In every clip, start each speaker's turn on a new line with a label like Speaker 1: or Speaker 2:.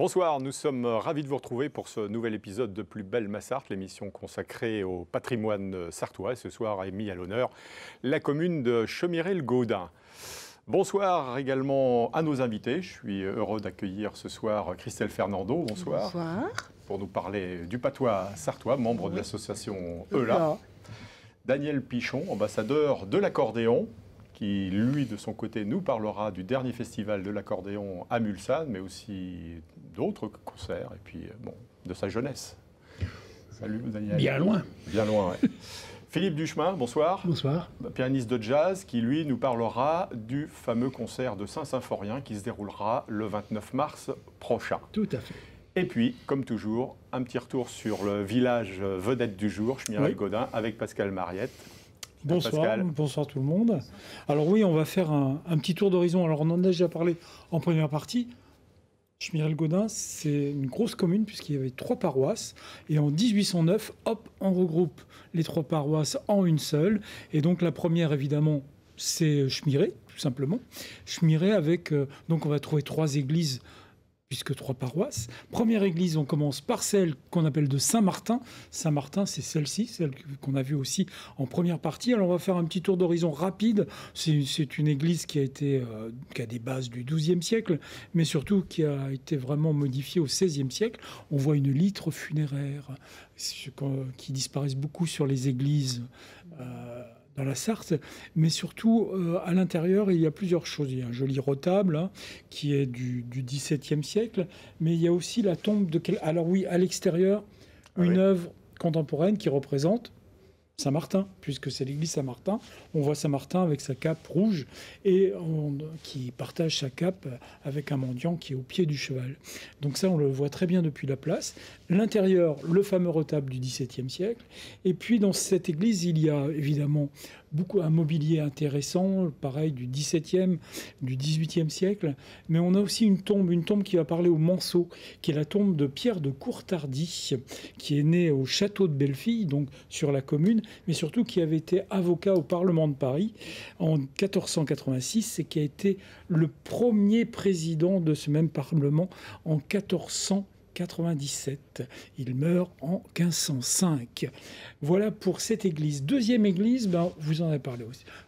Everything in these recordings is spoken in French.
Speaker 1: Bonsoir, nous sommes ravis de vous retrouver pour ce nouvel épisode de Plus belle ma Sarthe, l'émission consacrée au patrimoine sarthois. Ce soir est mis à l'honneur la commune de Chemiret-le-Gaudin. Bonsoir également à nos invités. Je suis heureux d'accueillir ce soir Christelle Fernando. Bonsoir.
Speaker 2: Bonsoir.
Speaker 1: Pour nous parler du patois sarthois, membre de l'association ELA. Daniel Pichon, ambassadeur de l'accordéon, qui, lui, de son côté, nous parlera du dernier festival de l'accordéon à Mulsanne, mais aussi d'autres concerts, et puis, bon, de sa jeunesse. Salut, Daniel.
Speaker 3: Bien loin.
Speaker 1: Bien loin, oui. Philippe Duchemin, bonsoir.
Speaker 3: Bonsoir.
Speaker 1: Pianiste de jazz, qui, lui, nous parlera du fameux concert de Saint-Symphorien qui se déroulera le 29 mars prochain.
Speaker 3: Tout à fait.
Speaker 1: Et puis, comme toujours, un petit retour sur le village vedette du jour, Chemiret-le-Gaudin, avec Pascal Mariette.
Speaker 4: Bonsoir, bonsoir tout le monde. Alors oui, on va faire un petit tour d'horizon. Alors on en a déjà parlé en première partie. Chemiret-le-Gaudin, c'est une grosse commune puisqu'il y avait 3 paroisses. Et en 1809, hop, on regroupe les 3 paroisses en une seule. Et donc la première, évidemment, c'est Chemiret, tout simplement. Chemiret avec... donc on va trouver 3 églises, puisque 3 paroisses. Première église, on commence par celle qu'on appelle de Saint-Martin. Saint-Martin, c'est celle-ci, celle qu'on a vue aussi en première partie. Alors on va faire un petit tour d'horizon rapide. C'est une église qui a des bases du XIIe siècle, mais surtout qui a été vraiment modifiée au XVIe siècle. On voit une litre funéraire qui disparaissent beaucoup sur les églises dans la Sarthe, mais surtout à l'intérieur, il y a plusieurs choses. Il y a un joli retable qui est du XVIIe siècle, mais il y a aussi la tombe de... Alors oui, à l'extérieur, une œuvre contemporaine qui représente Saint-Martin, puisque c'est l'église Saint-Martin. On voit Saint-Martin avec sa cape rouge et qui partage sa cape avec un mendiant qui est au pied du cheval. Donc ça, on le voit très bien depuis la place. L'intérieur, le fameux retable du XVIIe siècle. Et puis dans cette église, il y a évidemment un mobilier intéressant, pareil du XVIIe, du XVIIIe siècle. Mais on a aussi une tombe qui va parler au Manceau, qui est la tombe de Pierre de Courtardy, qui est né au château de Bellefille, donc sur la commune, mais surtout qui avait été avocat au Parlement de Paris en 1486 et qui a été le premier président de ce même Parlement en 1497. Il meurt en 1505. Voilà pour cette église. Deuxième église, vous en avez parlé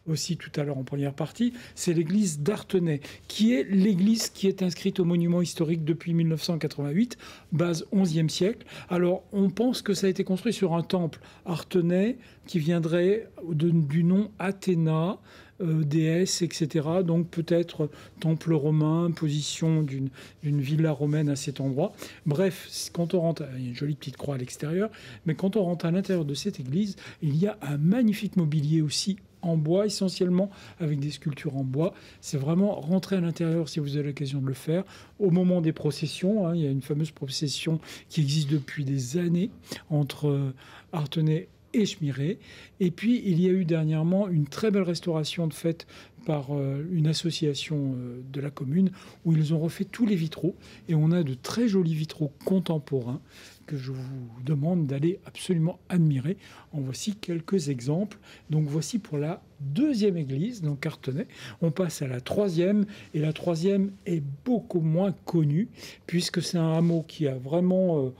Speaker 4: aussi tout à l'heure en première partie, c'est l'église d'Artenay, qui est l'église qui est inscrite au monument historique depuis 1988, base 11e siècle. Alors, on pense que ça a été construit sur un temple Artenay qui viendrait du nom Athéna, déesse, etc. Donc peut-être temple romain, position d'une villa romaine à cet endroit. Bref, quand on rentre, il y a une jolie petite croix à l'extérieur, mais quand on rentre à l'intérieur de cette église, il y a un magnifique mobilier aussi en bois, essentiellement avec des sculptures en bois. C'est vraiment rentrer à l'intérieur si vous avez l'occasion de le faire. Au moment des processions, il y a une fameuse procession qui existe depuis des années entre Artenay et Chemiret. Et puis, il y a eu dernièrement une très belle restauration de faite par une association de la commune où ils ont refait tous les vitraux. Et on a de très jolis vitraux contemporains que je vous demande d'aller absolument admirer. En voici quelques exemples. Donc voici pour la deuxième église, donc Artenay. On passe à la troisième, et la troisième est beaucoup moins connue, puisque c'est un hameau qui a vraiment...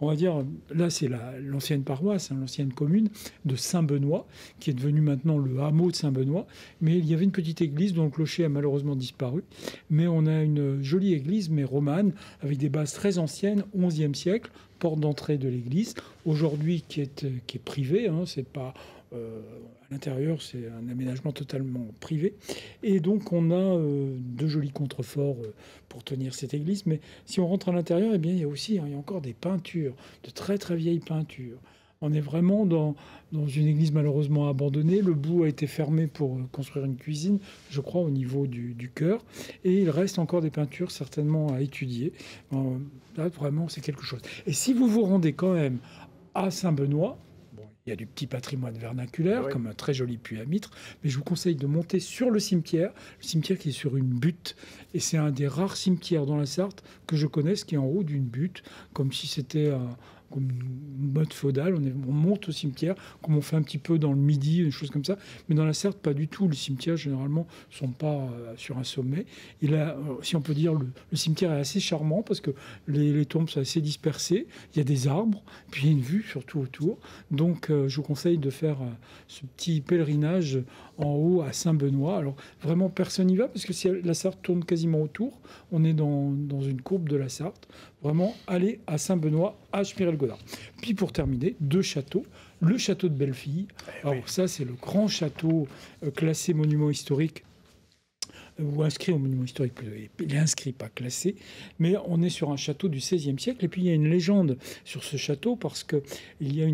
Speaker 4: on va dire, là c'est l'ancienne paroisse, l'ancienne commune de Saint-Benoît, qui est devenue maintenant le hameau de Saint-Benoît. Mais il y avait une petite église dont le clocher a malheureusement disparu. Mais on a une jolie église, mais romane, avec des bases très anciennes, 11e siècle, porte d'entrée de l'église, aujourd'hui qui est privée, c'est pas... à l'intérieur, c'est un aménagement totalement privé. Et donc, on a 2 jolis contreforts pour tenir cette église. Mais si on rentre à l'intérieur, eh bien, il y a encore des peintures, de très, très vieilles peintures. On est vraiment dans une église malheureusement abandonnée. Le bout a été fermé pour construire une cuisine, je crois, au niveau du chœur. Et il reste encore des peintures certainement à étudier. Là, vraiment, c'est quelque chose. Et si vous vous rendez quand même à Saint-Benoît, il y a du petit patrimoine vernaculaire, comme un très joli puits à mitre, mais je vous conseille de monter sur le cimetière qui est sur une butte, et c'est un des rares cimetières dans la Sarthe que je connaisse qui est en haut d'une butte, comme si c'était comme une mode feudale. On monte au cimetière, comme on fait un petit peu dans le Midi, des choses comme ça. Mais dans la Sarthe, pas du tout. Les cimetières, généralement, ne sont pas sur un sommet. Si on peut dire, le cimetière est assez charmant parce que les tombes sont assez dispersées. Il y a des arbres, puis il y a une vue surtout autour. Donc, je vous conseille de faire ce petit pèlerinage en haut à Saint-Benoît. Alors, vraiment, personne n'y va parce que la Sarthe tourne quasiment autour. On est dans une courbe de la Sarthe. Vraiment, allez à Saint-Benoît, à Schmirel-Godin. Puis, pour terminer, 2 châteaux. Le château de Bellefille. Alors, ça, c'est le grand château classé monument historique ou inscrit au monument historique, il est inscrit, pas classé, mais on est sur un château du XVIe siècle. Et puis il y a une légende sur ce château parce qu'il y a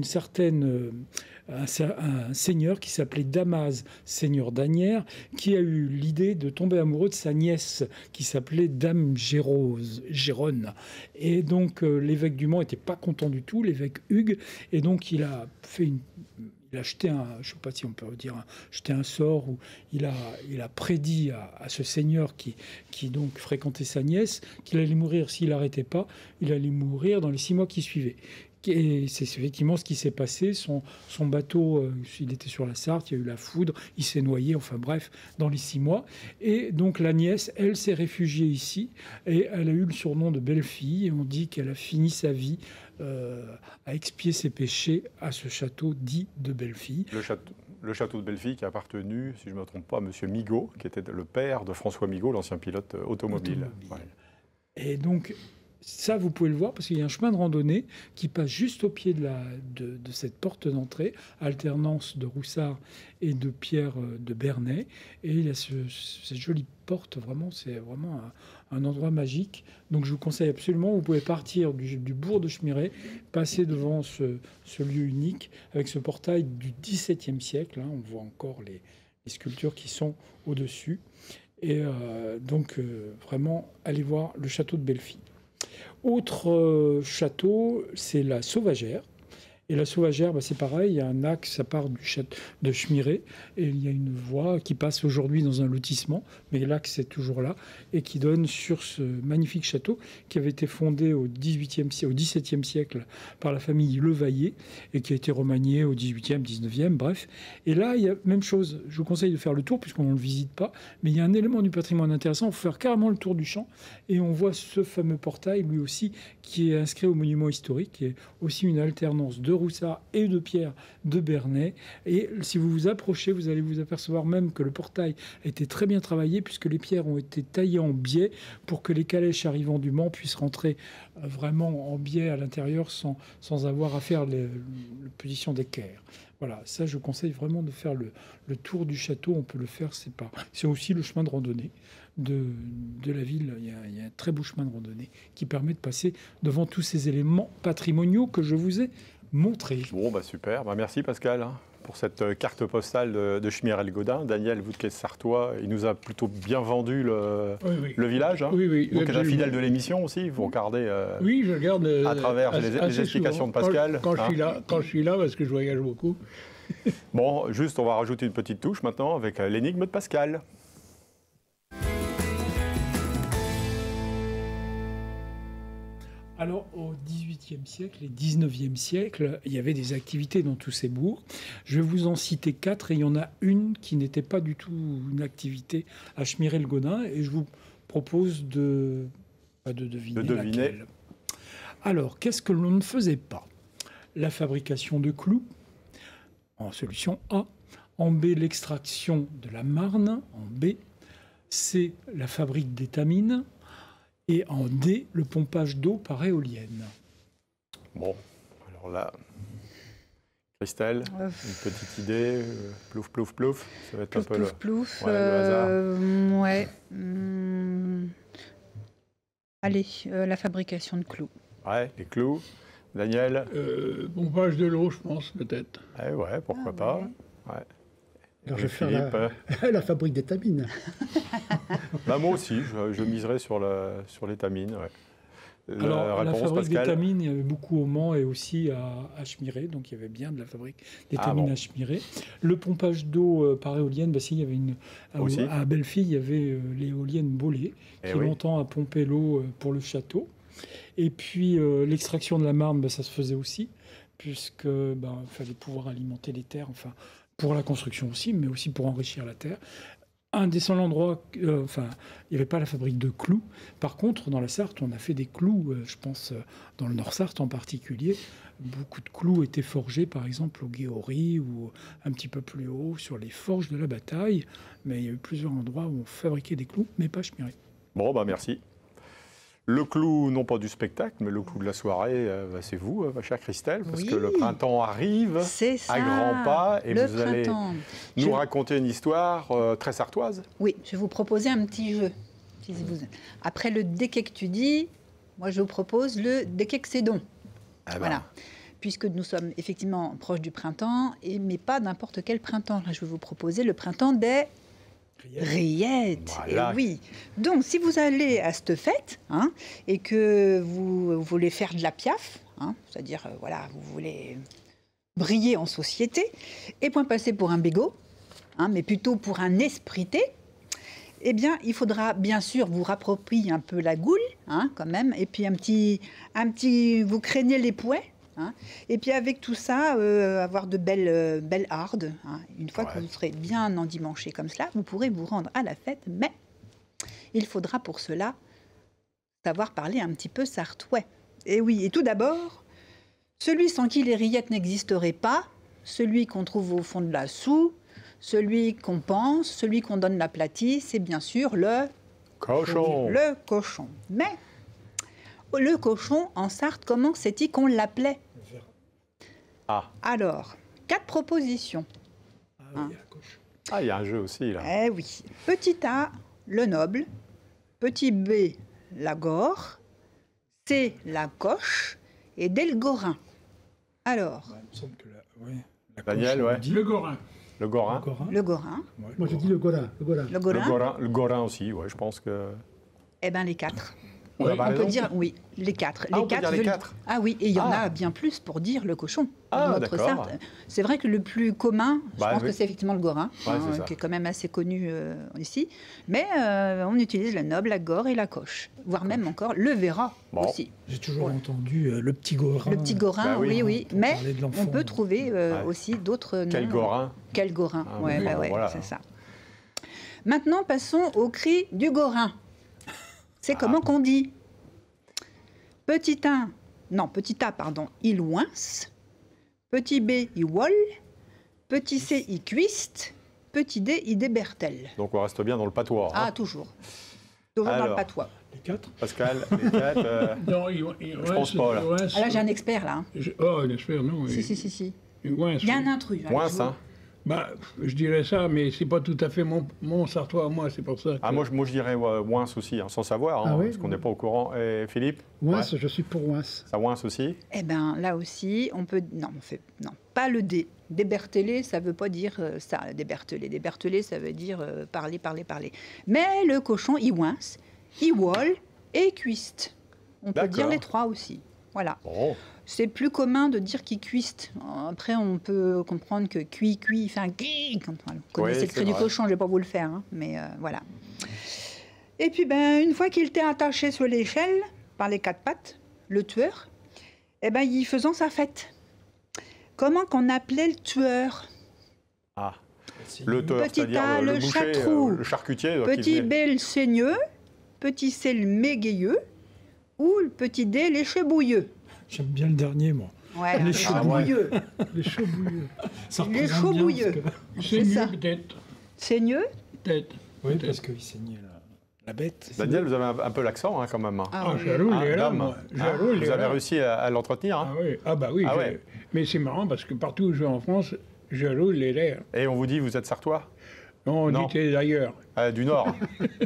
Speaker 4: un seigneur qui s'appelait Damas, seigneur d'Asnières, qui a eu l'idée de tomber amoureux de sa nièce qui s'appelait Dame Géronne. Et donc l'évêque du Mans n'était pas content du tout, l'évêque Hugues, et donc il a jeté je ne sais pas si on peut dire, jeté un sort, où il a prédit à ce seigneur qui donc fréquentait sa nièce qu'il allait mourir s'il n'arrêtait pas. Il allait mourir dans les 6 mois qui suivaient. Et c'est effectivement ce qui s'est passé. Son bateau, il était sur la Sarthe, il y a eu la foudre, il s'est noyé, enfin bref, dans les 6 mois. Et donc la nièce, elle s'est réfugiée ici, et elle a eu le surnom de Bellefille, et on dit qu'elle a fini sa vie à expier ses péchés à ce château dit de Bellefille.
Speaker 1: Le château de Bellefille qui a appartenu, si je ne me trompe pas, à M. Migaud, qui était le père de François Migaud, l'ancien pilote automobile. Ouais.
Speaker 4: Et donc, ça, vous pouvez le voir parce qu'il y a un chemin de randonnée qui passe juste au pied de cette porte d'entrée, alternance de Roussard et de Pierre de Bernay. Et il y a cette jolie porte, vraiment, c'est vraiment un endroit magique. Donc je vous conseille absolument, vous pouvez partir du bourg de Schmiré, passer devant ce lieu unique avec ce portail du XVIIe siècle. Hein, on voit encore les sculptures qui sont au-dessus. Et donc vraiment, allez voir le château de Bellefille. Autre château, c'est la Sauvagère. Et la Sauvagère, c'est pareil, il y a un axe, ça part du château de Schmiré, et il y a une voie qui passe aujourd'hui dans un lotissement, mais l'axe est toujours là, et qui donne sur ce magnifique château qui avait été fondé au XVIIe siècle par la famille Levaillé, et qui a été remanié au XVIIIe, XIXe, bref. Et là, il y a même chose, je vous conseille de faire le tour, puisqu'on ne le visite pas, mais il y a un élément du patrimoine intéressant, il faut faire carrément le tour du champ, et on voit ce fameux portail, lui aussi, qui est inscrit au monument historique, qui est aussi une alternance de Roussard et de Pierre de Bernay. Et si vous vous approchez, vous allez vous apercevoir même que le portail a été très bien travaillé puisque les pierres ont été taillées en biais pour que les calèches arrivant du Mans puissent rentrer vraiment en biais à l'intérieur sans avoir à faire la position d'équerre. Voilà, ça je vous conseille vraiment de faire le tour du château. On peut le faire, c'est aussi le chemin de randonnée de la ville. Il y a un très beau chemin de randonnée qui permet de passer devant tous ces éléments patrimoniaux que je vous ai montrés.
Speaker 1: Bon, super. Merci Pascal pour cette carte postale de Schmirel-Godin. Daniel, vous qui êtes sartois, il nous a plutôt bien vendu le village. Hein.
Speaker 2: Oui,
Speaker 1: vous qui êtes un fidèle de l'émission aussi, vous regardez
Speaker 2: oui, je regarde,
Speaker 1: à travers les explications
Speaker 2: souvent,
Speaker 1: de Pascal.
Speaker 2: Quand je suis là, parce que je voyage beaucoup.
Speaker 1: Bon, juste, on va rajouter une petite touche maintenant avec l'énigme de Pascal.
Speaker 4: Alors, au XVIIIe siècle et XIXe siècle, il y avait des activités dans tous ces bourgs. Je vais vous en citer 4, et il y en a une qui n'était pas du tout une activité à Schmirel-Godin, et je vous propose de deviner laquelle. Alors, qu'est-ce que l'on ne faisait pas? La fabrication de clous, en solution A. En B, l'extraction de la marne, en B. C, la fabrique d'étamines. Et en D, le pompage d'eau par éolienne.
Speaker 1: Bon, alors là, Christelle, une petite idée, plouf, plouf, plouf, ça va être
Speaker 3: plouf,
Speaker 1: un peu
Speaker 3: plouf,
Speaker 1: le hasard.
Speaker 3: Ouais. Allez, la fabrication de clous.
Speaker 1: Ouais, les clous. Daniel
Speaker 2: Pompage de l'eau, je pense, peut-être.
Speaker 1: Ouais, pourquoi pas. Ouais.
Speaker 5: Alors, je vais faire la fabrique d'étamines.
Speaker 1: Moi aussi, je miserais sur l'étamine. Ouais.
Speaker 4: Alors, la fabrique d'étamine, il y avait beaucoup au Mans et aussi à Schmiré, donc il y avait bien de la fabrique d'étamine à Schmiré. Le pompage d'eau par éolienne, il y avait à Bellefille, il y avait l'éolienne Bollé, qui longtemps a pompé l'eau pour le château. Et puis l'extraction de la marne, ça se faisait aussi, puisque il fallait pouvoir alimenter les terres, enfin pour la construction aussi, mais aussi pour enrichir la terre. Un des seuls endroits, il n'y avait pas la fabrique de clous. Par contre, dans la Sarthe, on a fait des clous, je pense, dans le Nord-Sarthe en particulier. Beaucoup de clous étaient forgés, par exemple, au Guéory ou un petit peu plus haut, sur les forges de la bataille. Mais il y a eu plusieurs endroits où on fabriquait des clous, mais pas Schmiré.
Speaker 1: Bon, merci. Le clou, non pas du spectacle, mais le clou de la soirée, c'est vous, ma chère Christelle, parce que le printemps arrive à grands pas et vous allez nous raconter une histoire très sartoise.
Speaker 3: Oui, je vais vous proposer un petit jeu. Après le déquectudie, moi je vous propose le déquexédon. Voilà. Puisque nous sommes effectivement proches du printemps, mais pas n'importe quel printemps. Là, je vais vous proposer le printemps des rillettes. Voilà. Et oui. Donc, si vous allez à cette fête et que vous voulez faire de la piaffe, c'est-à-dire, vous voulez briller en société, et point passer pour un bégot, mais plutôt pour un esprité, eh bien, il faudra bien sûr vous rapproprier un peu la goule, quand même, et puis vous craignez les pouets. Et puis avec tout ça, avoir de belles hardes. Une fois que vous serez bien endimanché comme cela, vous pourrez vous rendre à la fête, mais il faudra pour cela savoir parler un petit peu sartouais. Et oui, et tout d'abord, celui sans qui les rillettes n'existeraient pas, celui qu'on trouve au fond de la soue, celui qu'on pense, celui qu'on donne l'aplati, c'est bien sûr le
Speaker 1: cochon.
Speaker 3: Le cochon. Mais le cochon, en Sarthe, comment c'est-il qu'on l'appelait ? Alors, 4 propositions.
Speaker 1: Il y a un jeu aussi, là.
Speaker 3: Eh oui. Petit A, le noble. Petit B, la gore. C, la coche. Et D, le gorin. Alors
Speaker 4: il me semble que la
Speaker 1: Daniel,
Speaker 2: Le gorin.
Speaker 1: Le gorin.
Speaker 3: Le gorin.
Speaker 5: Moi, je dis le gorin.
Speaker 1: Le gorin aussi, je pense que...
Speaker 3: Eh bien, les 4.
Speaker 1: On
Speaker 3: peut dire, oui, les 4.
Speaker 1: On peut dire les 4.
Speaker 3: Ah oui, et il y en a bien plus pour dire le cochon.
Speaker 1: D'accord.
Speaker 3: Sarthe. C'est vrai que le plus commun, je pense que c'est effectivement le gorin, qui est quand même assez connu ici. Mais on utilise le noble, la gore et la coche. Voire même encore le verra aussi.
Speaker 4: J'ai toujours entendu le petit gorin.
Speaker 3: Le petit gorin, oui. Mais on peut trouver aussi d'autres noms.
Speaker 1: Quel gorin.
Speaker 3: Quel gorin, voilà. C'est ça. Maintenant, passons au cri du gorin. C'est comment qu'on dit. Petit A, il ouince. Petit B, il wol. Petit C, il cuiste. Petit D, il débertelle.
Speaker 1: Donc on reste bien dans le patois.
Speaker 3: Toujours. Toujours dans le patois.
Speaker 4: Les 4
Speaker 1: Pascal, les 4
Speaker 2: Non,
Speaker 1: je pense pas, là.
Speaker 3: Là, j'ai un expert, là.
Speaker 2: Un expert, non.
Speaker 3: Si.
Speaker 2: Il
Speaker 3: y a un intrus.
Speaker 1: Ouince,
Speaker 2: je dirais ça, mais c'est pas tout à fait mon sartois à moi, c'est pour ça.
Speaker 1: Moi, je dirais ouince aussi, sans savoir, parce qu'on n'est pas au courant. Et Philippe ?
Speaker 5: Ouince, je suis pour ouince.
Speaker 1: Ça ouince aussi ?
Speaker 3: Eh bien, là aussi, on peut... Non, pas le D. Déberteler, ça ne veut pas dire ça, déberteler. Déberteler, ça veut dire parler. Mais le cochon, il ouince, il wol et cuiste. On peut dire les 3 aussi. Voilà.
Speaker 1: Bon.
Speaker 3: C'est plus commun de dire qu'il cuiste. Après, on peut comprendre que cuit, enfin quand on connaissez le cri du cochon, je ne vais pas vous le faire, mais voilà. Et puis, une fois qu'il était attaché sur l'échelle, par les 4 pattes, le tueur, il faisait sa fête. Comment qu'on appelait le tueur ?
Speaker 1: Le tueur,
Speaker 3: petit
Speaker 1: c'est-à-dire
Speaker 3: A, le
Speaker 1: boucher,
Speaker 3: chatrou.
Speaker 1: le charcutier.
Speaker 3: Petit B, le saigneux. Petit C, le mégayeux. Ou le petit D, les chebouilleux.
Speaker 4: J'aime bien le dernier, moi.
Speaker 3: Ouais,
Speaker 4: les
Speaker 3: chebouilleux.
Speaker 5: Les chebouilleux.
Speaker 3: Les chebouilleux.
Speaker 2: Saigneux, peut-être.
Speaker 3: Saigneux ?
Speaker 2: Peut-être.
Speaker 4: Oui, parce qu'il saignait la bête.
Speaker 1: Daniel, vous avez un peu l'accent, quand même.
Speaker 2: Jarou, il est là, moi.
Speaker 1: Vous avez réussi à l'entretenir.
Speaker 2: Oui. Mais c'est marrant, parce que partout où je vais en France, Jarou, il est là.
Speaker 1: Et on vous dit, vous êtes sartois ?
Speaker 2: Non, on dit d'ailleurs.
Speaker 1: Du Nord.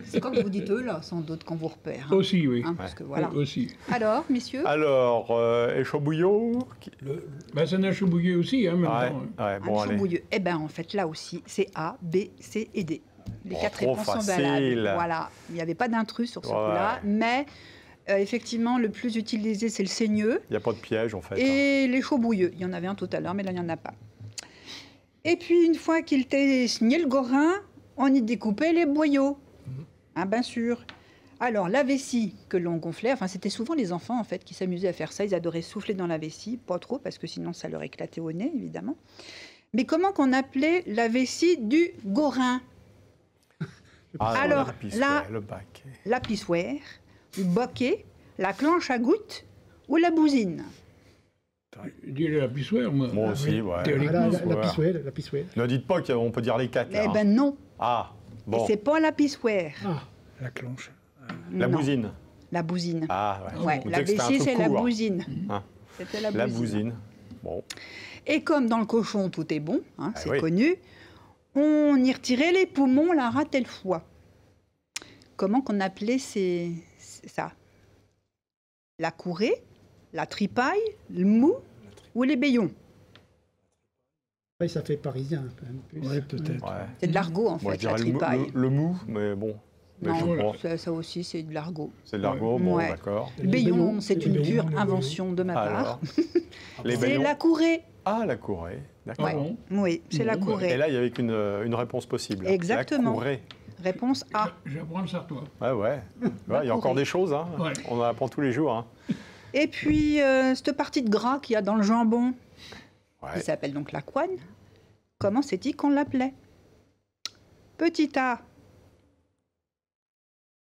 Speaker 3: C'est quand vous dites eux, là, sans doute, qu'on vous repère.
Speaker 2: Aussi, oui.
Speaker 3: Parce que, voilà.
Speaker 2: Aussi.
Speaker 3: Alors, messieurs ?
Speaker 1: Alors, Échaubouillot
Speaker 2: c'est un chebouilleux aussi, en même temps.
Speaker 3: Un chebouilleux. En fait, là aussi, c'est A, B, C et D. Les 4 réponses sont valables. Voilà. Il n'y avait pas d'intrus sur ce coup-là, mais... effectivement, le plus utilisé, c'est le saigneux.
Speaker 1: Il n'y a pas de piège, en fait.
Speaker 3: Et les chebouilleux. Il y en avait un tout à l'heure, mais là, il n'y en a pas. Et puis, une fois qu'il était signé le gorin, on y découpait les boyaux. Bien sûr. Alors, la vessie que l'on gonflait, enfin, c'était souvent les enfants, en fait, qui s'amusaient à faire ça. Ils adoraient souffler dans la vessie, pas trop, parce que sinon, ça leur éclatait au nez, évidemment. Mais comment qu'on appelait la vessie du gorin? Alors,
Speaker 1: le bac.
Speaker 3: La pissoire, le boquet, la clenche à gouttes ou la bousine?
Speaker 2: Je dirais la pissoire, moi.
Speaker 1: Moi aussi, ouais.
Speaker 5: La pissoire.
Speaker 1: Ne dites pas qu'on peut dire les 4.
Speaker 3: Eh ben non.
Speaker 1: Ah, bon.
Speaker 3: C'est pas la pissoire.
Speaker 4: Ah, la clenche.
Speaker 1: La
Speaker 3: Non.
Speaker 1: bousine.
Speaker 3: La bousine.
Speaker 1: Ah, ouais.
Speaker 3: Ouais,
Speaker 1: Vous
Speaker 3: la
Speaker 1: disiez que c'était un
Speaker 3: vessie,
Speaker 1: truc
Speaker 3: c'est la
Speaker 1: court.
Speaker 3: bousine.
Speaker 1: Ah.
Speaker 3: C'était la
Speaker 1: La
Speaker 3: bousine.
Speaker 1: bousine. Bon.
Speaker 3: Et comme dans le cochon, tout est bon, hein, c'est
Speaker 1: oui.
Speaker 3: connu, on y retirait les poumons, la rate et le foie. Comment qu'on appelait ça? La courée, la tripaille, le mou ou les béillons?
Speaker 5: Ouais, ça fait parisien, quand même. Plus.
Speaker 4: Oui, peut-être.
Speaker 1: Ouais.
Speaker 3: C'est de l'argot, en
Speaker 1: Moi, je
Speaker 3: fait, la
Speaker 1: dirais
Speaker 3: tripaille.
Speaker 1: le mou, mais bon. Mais je
Speaker 3: Non,
Speaker 1: comprends.
Speaker 3: ça aussi, c'est de l'argot.
Speaker 1: C'est de l'argot, bon,
Speaker 3: Ouais.
Speaker 1: d'accord.
Speaker 3: Le béillon,
Speaker 5: béillons,
Speaker 3: c'est
Speaker 5: les
Speaker 3: une
Speaker 5: béillons,
Speaker 3: pure
Speaker 5: les
Speaker 3: invention de ma part.
Speaker 1: Alors, les
Speaker 3: C'est
Speaker 1: béillons.
Speaker 3: la courée.
Speaker 1: Ah, la courée. D'accord.
Speaker 2: Ah bon?
Speaker 3: Oui, c'est la
Speaker 2: Bon,
Speaker 1: Et
Speaker 3: courée.
Speaker 1: là, il y avait une réponse possible.
Speaker 3: Exactement.
Speaker 1: La courée.
Speaker 3: Réponse A.
Speaker 2: J'apprends le sartois.
Speaker 1: Ouais, ouais. Ouais, il y a encore des choses, hein.
Speaker 2: Ouais.
Speaker 1: On en apprend tous les jours. Hein.
Speaker 3: Et puis, cette partie de gras qu'il y a dans le jambon,
Speaker 1: Ouais.
Speaker 3: qui s'appelle donc la couenne, comment c'est-il qu'on l'appelait? Petit A.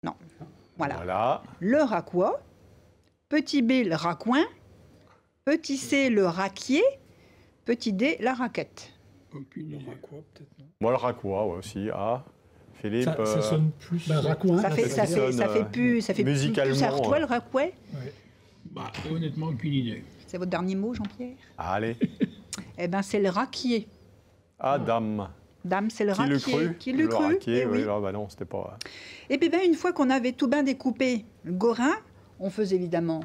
Speaker 3: Non. Voilà.
Speaker 1: Voilà.
Speaker 3: Le raquois. Petit B, le raccoin. Petit C, le raquier. Petit D, la raquette.
Speaker 2: Aucune idée.
Speaker 4: Quoi, peut-être, non.
Speaker 1: Moi, le raquois, ouais, aussi. Ah, Philippe.
Speaker 4: Ça sonne plus.
Speaker 5: Ben, raccoin.
Speaker 3: Ça fait, ça fait, ça fait plus, ça fait plus
Speaker 1: musicalement,
Speaker 3: sartois, le raquois.
Speaker 2: Bah, honnêtement, aucune idée.
Speaker 3: C'est votre dernier mot, Jean-Pierre?
Speaker 1: Allez.
Speaker 3: Eh bien, c'est le raquier.
Speaker 1: Ah, dame.
Speaker 3: Dame, c'est le
Speaker 1: Qui le
Speaker 3: raquier.
Speaker 1: cru
Speaker 3: Qui le cru?
Speaker 1: raquier,
Speaker 3: Eh
Speaker 1: oui.
Speaker 3: oui.
Speaker 1: Là, bah non, c'était pas...
Speaker 3: Et puis, ben, une fois qu'on avait tout bien découpé le gorin, on faisait évidemment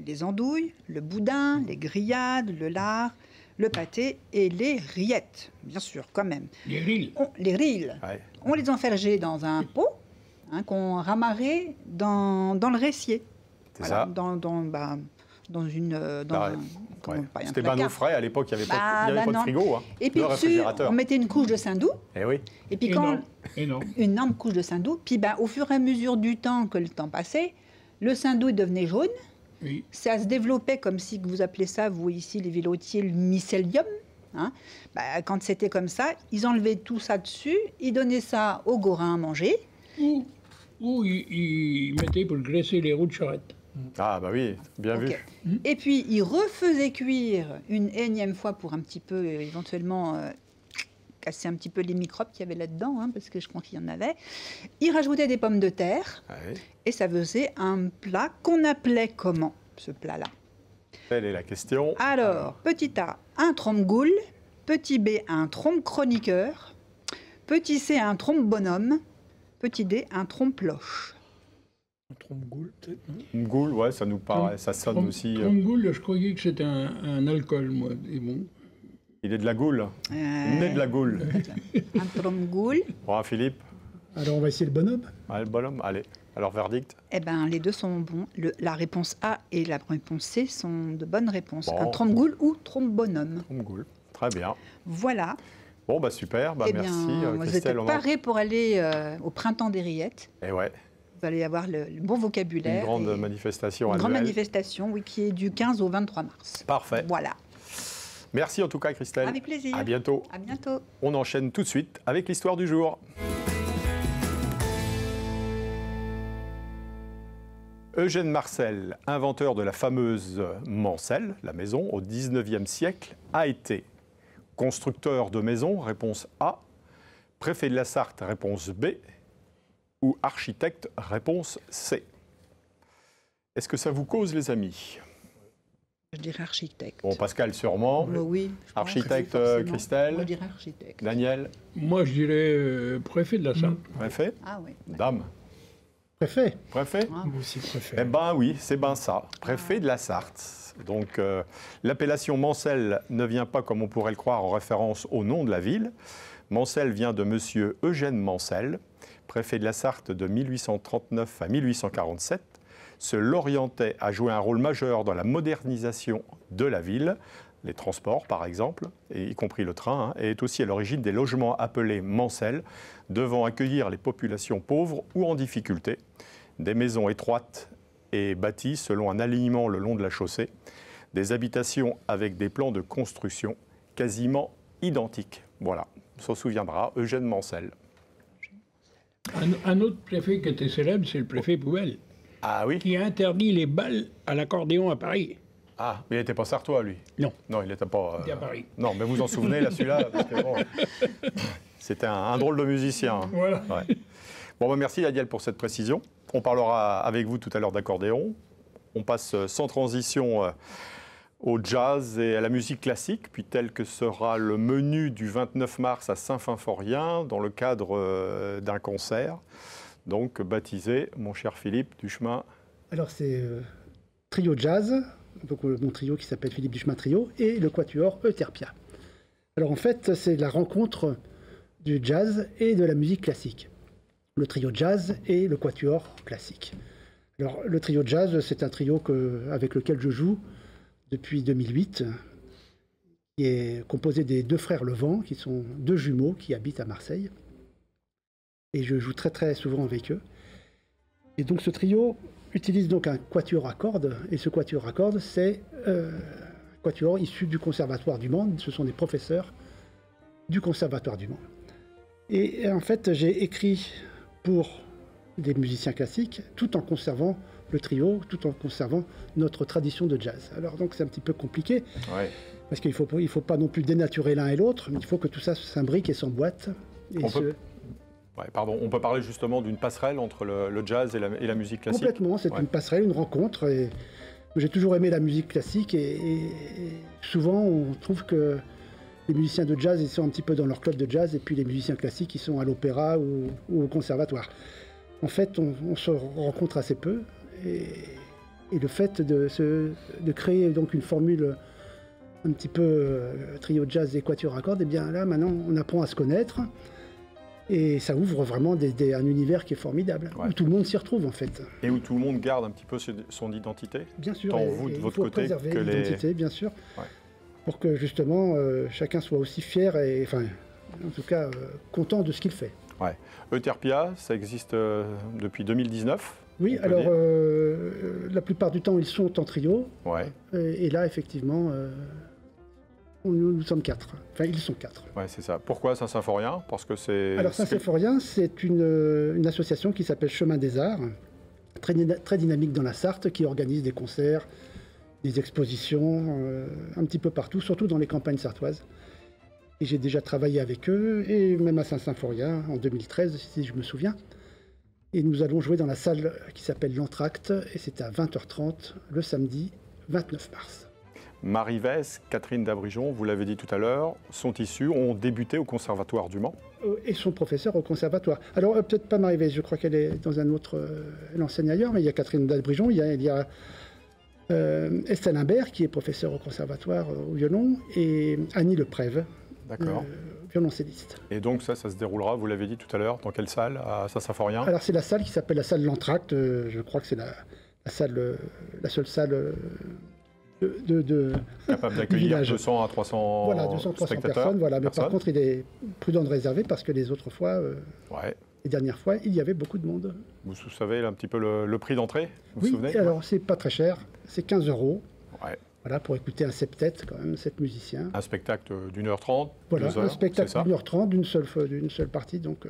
Speaker 3: les andouilles, le boudin, les grillades, le lard, le pâté et les rillettes, bien sûr, quand même.
Speaker 2: Les rilles.
Speaker 3: Les rilles.
Speaker 1: Ouais.
Speaker 3: On les enfergeait dans un pot qu'on ramarait dans le récier.
Speaker 1: C'est
Speaker 3: Voilà,
Speaker 1: ça.
Speaker 3: dans une... dans
Speaker 1: Ah,
Speaker 3: un-
Speaker 1: ouais.
Speaker 3: comment-
Speaker 1: Ouais.
Speaker 3: pas un
Speaker 1: C'était
Speaker 3: placard.
Speaker 1: bain au frais. À l'époque, il n'y avait
Speaker 3: Bah,
Speaker 1: pas, il y avait
Speaker 3: bah
Speaker 1: pas
Speaker 3: non.
Speaker 1: de frigo. Hein.
Speaker 3: Et puis
Speaker 1: Le
Speaker 3: dessus,
Speaker 1: réfrigérateur.
Speaker 3: on mettait une couche de saindoux.
Speaker 1: Eh oui.
Speaker 3: Et puis quand...
Speaker 2: Énorme.
Speaker 3: Une énorme couche de saindoux. Puis ben, au fur et à mesure du temps que le temps passait, le saindoux il devenait jaune.
Speaker 2: Oui.
Speaker 3: Ça se développait comme si vous appelez ça, vous ici les vilotiers, le mycélium. Hein. Ben, quand c'était comme ça, ils enlevaient tout ça dessus, ils donnaient ça aux gorins à manger.
Speaker 2: Ou ils mettaient pour graisser les roues de charrette.
Speaker 1: Ah, bah oui, bien vu.
Speaker 3: Ok. Et puis ils refaisaient cuire une énième fois pour un petit peu éventuellement casser un petit peu les microbes qu'il y avait là-dedans, hein, parce que je crois qu'il y en avait. Ils rajoutaient des pommes de terre
Speaker 1: Ouais.
Speaker 3: et ça faisait un plat qu'on appelait comment, ce plat-là?
Speaker 1: Telle est la question.
Speaker 3: Alors, petit A, un trompe-goule. Petit B, un trompe-chroniqueur. Petit C, un trompe-bonhomme. Petit D, un trompe-loche.
Speaker 4: Un trompe-goule, peut-être, non?
Speaker 1: Une goule, ouais, ça nous paraît, ça sonne aussi.
Speaker 2: Trompe-goule, je croyais que c'était un alcool, moi. Et bon.
Speaker 1: Il est de la goule. Il est de la goule.
Speaker 3: Un trompe-goule.
Speaker 1: Bon, Philippe.
Speaker 5: Alors, on va essayer le bonhomme.
Speaker 1: Allez, le bonhomme. Allez. Alors, verdict.
Speaker 3: Eh bien, les deux sont bons. La réponse A et la réponse C sont de bonnes réponses.
Speaker 1: Bon.
Speaker 3: Un trompe-goule ou trompe-bonhomme.
Speaker 1: Une goule. Très bien.
Speaker 3: Voilà.
Speaker 1: Bon, bah super. Bah,
Speaker 3: Eh bien,
Speaker 1: merci,
Speaker 3: moi, vous êtes
Speaker 1: Christelle. On en-
Speaker 3: parés pour aller au printemps des rillettes.
Speaker 1: Eh ouais,
Speaker 3: Vous allez avoir le bon vocabulaire.
Speaker 1: une grande
Speaker 3: et
Speaker 1: manifestation
Speaker 3: une grande
Speaker 1: annuelle.
Speaker 3: manifestation, oui, qui est du 15 au 23 mars.
Speaker 1: Parfait.
Speaker 3: Voilà.
Speaker 1: Merci en tout cas, Christelle.
Speaker 3: Avec plaisir.
Speaker 1: À bientôt.
Speaker 3: À bientôt.
Speaker 1: On enchaîne tout de suite avec l'histoire du jour. Eugène Marcel, inventeur de la fameuse Mancel, la maison, au XIXe siècle, a été constructeur de maisons, réponse A, préfet de la Sarthe, réponse B, ou architecte, réponse C. Est-ce que ça vous cause, les amis?
Speaker 3: Je dirais architecte.
Speaker 1: Bon, Pascal, sûrement.
Speaker 3: Oui. je pense,
Speaker 1: Architecte,
Speaker 3: forcément.
Speaker 1: Christelle.
Speaker 3: Moi, je dirais architecte.
Speaker 1: Daniel,
Speaker 2: Moi, je dirais préfet de la Sarthe.
Speaker 1: préfet.
Speaker 3: Ah oui.
Speaker 1: Dame,
Speaker 5: Préfet.
Speaker 1: préfet.
Speaker 3: Ah.
Speaker 4: Moi aussi,
Speaker 1: Eh
Speaker 4: préfère.
Speaker 1: bien oui, c'est bien ça, préfet de la Sarthe. Donc l'appellation Mancel ne vient pas, comme on pourrait le croire, en référence au nom de la ville. Mancel vient de monsieur Eugène Mancel, préfet de la Sarthe de 1839 à 1847. Ce Lorientais a joué un rôle majeur dans la modernisation de la ville, les transports par exemple, et y compris le train, hein, et est aussi à l'origine des logements appelés Mancel, devant accueillir les populations pauvres ou en difficulté. Des maisons étroites et bâties selon un alignement le long de la chaussée. Des habitations avec des plans de construction quasiment identiques. Voilà, on s'en souviendra, Eugène Mancel.
Speaker 2: Un autre préfet qui était célèbre, c'est le préfet Pouvel.
Speaker 1: Ah oui?
Speaker 2: Qui a interdit les balles à l'accordéon à Paris.
Speaker 1: Ah, mais il n'était pas sartois, lui?
Speaker 2: Non.
Speaker 1: Non, il n'était pas...
Speaker 2: Il était à Paris.
Speaker 1: Non, mais vous en souvenez, là, celui-là, parce que bon, c'était un drôle de musicien. Hein.
Speaker 2: Voilà.
Speaker 1: Ouais. Bon, bah, merci Daniel pour cette précision. On parlera avec vous tout à l'heure d'accordéon. On passe sans transition au jazz et à la musique classique, puis tel que sera le menu du 29 mars à Saint-Fymphorien dans le cadre d'un concert, donc baptisé, mon cher Philippe Duchemin.
Speaker 5: Alors c'est trio jazz, donc mon trio qui s'appelle Philippe Duchemin Trio, et le quatuor Euterpia. Alors en fait, c'est la rencontre du jazz et de la musique classique. Le trio jazz et le quatuor classique. Alors le trio jazz, c'est un trio avec lequel je joue depuis 2008, qui est composé des deux frères Levent, qui sont deux jumeaux qui habitent à Marseille. Et je joue très très souvent avec eux. Et donc ce trio utilise donc un quatuor à cordes, et ce quatuor à cordes, c'est un quatuor issu du Conservatoire du Mans. Ce sont des professeurs du Conservatoire du Mans. Et en fait, j'ai écrit pour des musiciens classiques, tout en conservant le trio, tout en conservant notre tradition de jazz. Alors donc c'est un petit peu compliqué,
Speaker 1: Ouais.
Speaker 5: parce qu'il ne faut pas non plus dénaturer l'un et l'autre, mais il faut que tout ça s'imbrique et s'emboîte.
Speaker 1: Ouais, pardon, on peut parler justement d'une passerelle entre le jazz et la musique classique.
Speaker 5: Complètement, c'est une passerelle, une rencontre. Et j'ai toujours aimé la musique classique et souvent on trouve que les musiciens de jazz ils sont un petit peu dans leur club de jazz et puis les musiciens classiques ils sont à l'opéra ou au conservatoire. En fait, on se rencontre assez peu et le fait de créer donc une formule un petit peu trio jazz et quatuor à cordes, et bien là maintenant on apprend à se connaître. Et ça ouvre vraiment un univers qui est formidable, où tout le monde s'y retrouve en fait.
Speaker 1: Et où tout le monde garde un petit peu son identité.
Speaker 5: Bien sûr,
Speaker 1: tant vous de votre côté
Speaker 5: que l'identité, bien sûr, pour que justement chacun soit aussi fier et, enfin, en tout cas, content de ce qu'il fait.
Speaker 1: Ouais. Euterpia, ça existe depuis 2019.
Speaker 5: Oui, alors la plupart du temps ils sont en trio.
Speaker 1: Ouais.
Speaker 5: Et là, effectivement. Nous sommes 4. Enfin, ils sont 4.
Speaker 1: Ouais, c'est ça. Pourquoi Saint-Symphorien? Parce que c'est...
Speaker 5: Alors, Saint-Symphorien, c'est une association qui s'appelle Chemin des Arts, très dynamique dans la Sarthe, qui organise des concerts, des expositions, un petit peu partout, surtout dans les campagnes sartoises. Et j'ai déjà travaillé avec eux, et même à Saint-Symphorien, en 2013, si je me souviens. Et nous allons jouer dans la salle qui s'appelle l'Entracte, et c'est à 20h30, le samedi 29 mars.
Speaker 1: Marie Vès, Catherine Dabrijon, vous l'avez dit tout à l'heure, sont issues, ont débuté au Conservatoire du Mans.
Speaker 5: Et sont professeurs au Conservatoire. Alors, peut-être pas Marie Vès, je crois qu'elle est dans un autre... elle enseigne ailleurs, mais il y a Catherine Dabrijon, il y a Estelle Imbert, qui est professeure au Conservatoire au violon, et Annie Leprève, violoncelliste. Et
Speaker 1: donc ça se déroulera, vous l'avez dit tout à l'heure, dans quelle salle? À Saint-Symphorien?
Speaker 5: Alors, c'est la salle qui s'appelle la salle L'Entracte. Je crois que c'est la seule salle...
Speaker 1: capable d'accueillir 200 à 300
Speaker 5: voilà, 200-300 personnes. Voilà. Mais par contre, il est prudent de réserver parce que les autres fois, les dernières fois, il y avait beaucoup de monde.
Speaker 1: Vous savez un petit peu le prix d'entrée?
Speaker 5: Vous vous souvenez? Alors c'est pas très cher, c'est 15 €.
Speaker 1: Ouais.
Speaker 5: Voilà, pour écouter un septet, quand même, 7 musiciens.
Speaker 1: Un spectacle d'1h30.
Speaker 5: Voilà, un spectacle d'1h30, d'une seule partie. Donc,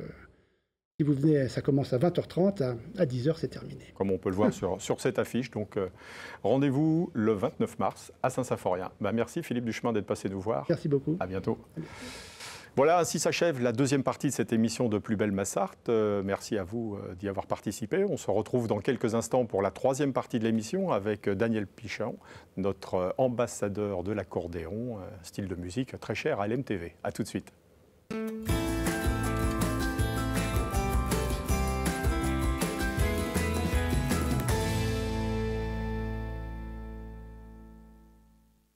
Speaker 5: si vous venez, ça commence à 20h30, à 10h, c'est terminé.
Speaker 1: Comme on peut le voir sur cette affiche. Donc, rendez-vous le 29 mars à Saint-Symphorien. Merci Philippe Duchemin d'être passé nous voir.
Speaker 5: Merci beaucoup.
Speaker 1: À bientôt. Voilà, ainsi s'achève la deuxième partie de cette émission de Plus belle ma Sarthe. Merci à vous d'y avoir participé. On se retrouve dans quelques instants pour la troisième partie de l'émission avec Daniel Pichon, notre ambassadeur de l'accordéon, style de musique très cher à LMTV. A tout de suite.